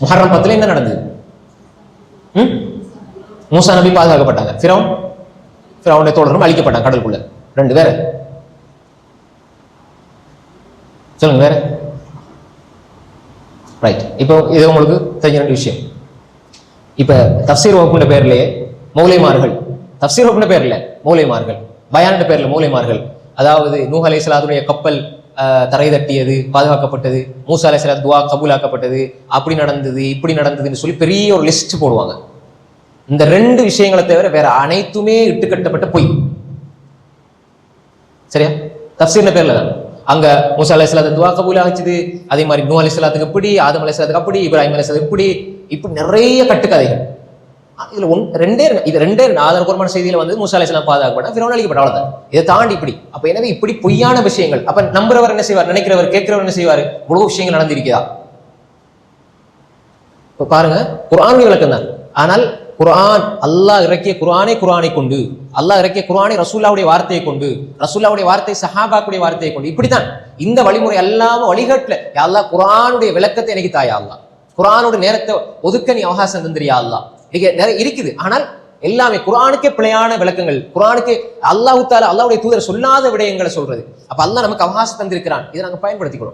முஹர்ரம் 10 என்ன நடந்தது? மூசா நபி பாதுகாக்கப்பட்டாங்க, ஃபிரௌனுடைய தோழரும் அழிக்கப்பட்டாங்க கடலுக்குள்ள. 2 வேற சொல்லுங்க வேற. ரைட். இப்போ இது உங்களுக்கு தெரிஞ்ச 2 விஷயம். இப்ப தஃப்சீர் வகுப்புன்ற பேர்லயே மௌலைமார்கள், தஃப்சீர் வகுப்புன்ற பேர்ல மௌலைமார்கள், பயான் பேர்ல மௌலைமார்கள், அதாவது நூஹ் அலைஹிஸ்ஸலாத்துடைய கப்பல் தரை தட்டியது, பாதுகாக்கப்பட்டது, மூசா அலைஹிஸ்ஸலாம் துஆ கபூலாக்கப்பட்டது, அப்படி நடந்தது இப்படி நடந்ததுன்னு சொல்லி பெரிய ஒரு லிஸ்ட் போடுவாங்க. இந்த 2 விஷயங்களை தவிர வேற அனைத்துமே இட்டுக்கட்டப்பட்ட பொய். சரியா? தஃப்சீர்ன பேர்ல தான். அங்க மூசா அலைஹிஸ்ஸலாம் துஆ கபூலாச்சுது, அதே மாதிரி நூஹ் அலைஹிஸ்ஸலாத்துக்கு இப்படி, ஆதம் அலைஹிஸ்ஸலாத்துக்கு அப்படி, இப்ராஹிம் அலைஹிஸ்ஸலாம் இப்படி நிறைய கட்டுக்கதைகள். இதுல ரெண்டே ஆதாரபூர்வமான செய்தியில வந்து மூசா அலைஹிஸ்ஸலாம் பாதுகாக்கப்பட்ட, ஃபிரௌன் அழிக்கப்பட்ட, அவ்வளவுதான். இதை தாண்டி இப்படி. அப்ப எனவே இப்படி பொய்யான விஷயங்கள். அப்ப நம்புறவர் என்ன செய்வார்? நினைக்கிறவர் கேட்கிறவர் என்ன செய்வாரு? இவ்வளவு விஷயங்கள் நடந்திருக்கிறதா? இப்ப பாருங்க, குர்ஆனுடைய விளக்கம் தான். ஆனால் குர்ஆன், அல்லாஹ் இறக்கிய குர்ஆனை கொண்டு, அல்லாஹ் இறக்கிய குர்ஆனை ரசூலுல்லாஹ்வுடைய வார்த்தையை கொண்டு, ரசூலுல்லாஹ்வுடைய வார்த்தை சஹாபாக்களுடைய வார்த்தையை கொண்டு, இப்படித்தான் இந்த வழிமுறை எல்லாமே வழிகாட்டல. யா அல்லாஹ் குர்ஆனுடைய விளக்கத்தை எனக்கு தாயா அல்லாஹ், குர்ஆனோட நேரத்தை ஒதுக்க நீ அவகாசம் தந்திரியா அல்லாஹ். நிறைய இருக்குது, ஆனால் எல்லாமே குர்ஆனுக்கே பிழையான விளக்கங்கள், குர்ஆனுக்கு அல்லாஹ் தஆலா அல்லாஹ்வுடைய தூதர் சொல்லாத விடயங்களை சொல்றது. அப்ப அல்லாஹ் நமக்கு அவகாசம் தந்திருக்கிறான், இதை நாங்க பயன்படுத்திக்கிறோம்.